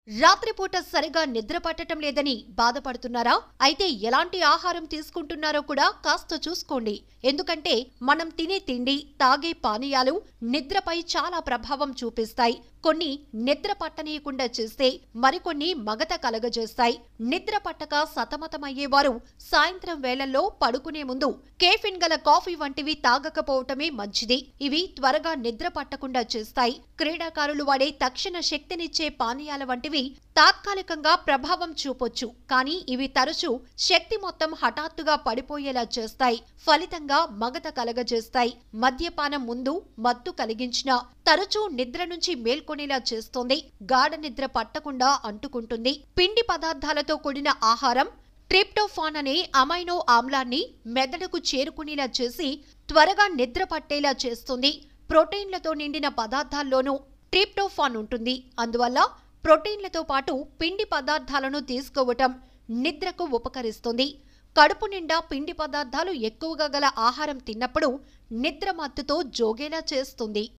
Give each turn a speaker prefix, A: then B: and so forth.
A: రాత్రిపూట సరిగా నిద్ర పట్టటం లేదని బాధపడుతున్నారా? అయితే ఎలాంటి ఆహారం తీసుకుంటున్నారో కూడా కాస్త చూసుకోండి. ఎందుకంటే మనం తినే తిండి, తాగే పానీయాలు నిద్రపై చాలా ప్రభావం చూపిస్తాయి. కొన్ని నిద్ర పట్టనీయకుండా చేస్తే మరికొన్ని మగత కలగజేస్తాయి. నిద్ర పట్టక సతమతమయ్యేవారు సాయంత్రం వేళల్లో పడుకునే ముందు కేఫిన్ గల కాఫీ వంటివి తాగకపోవటమే మంచిది. ఇవి త్వరగా నిద్ర పట్టకుండా చేస్తాయి. క్రీడాకారులు వాడే తక్షణ శక్తినిచ్చే పానీయాల వంటివి తాత్కాలికంగా ప్రభావం చూపొచ్చు, కానీ ఇవి తరచూ శక్తి మొత్తం హఠాత్తుగా పడిపోయేలా చేస్తాయి. ఫలితంగా మగత కలగజేస్తాయి. మద్యపానం ముందు మత్తు కలిగించినా తరచూ నిద్ర నుంచి మేల్కొనేలా చేస్తుంది. గాఢ నిద్ర పట్టకుండా అంటుకుంటుంది. పిండి పదార్థాలతో కూడిన ఆహారం ట్రిప్టోఫాన్ అనే అమైనో ఆమ్లాన్ని మెదడుకు చేరుకునేలా చేసి త్వరగా నిద్ర పట్టేలా చేస్తుంది. ప్రోటీన్లతో నిండిన పదార్థాల్లోనూ ట్రిప్టోఫాన్ ఉంటుంది. అందువల్ల ప్రోటీన్లతో పాటు పిండి పదార్థాలను తీసుకోవటం నిద్రకు ఉపకరిస్తుంది. కడుపు నిండా పిండి పదార్థాలు ఎక్కువగా గల ఆహారం తిన్నప్పుడు నిద్ర మత్తుతో జోగేలా చేస్తుంది.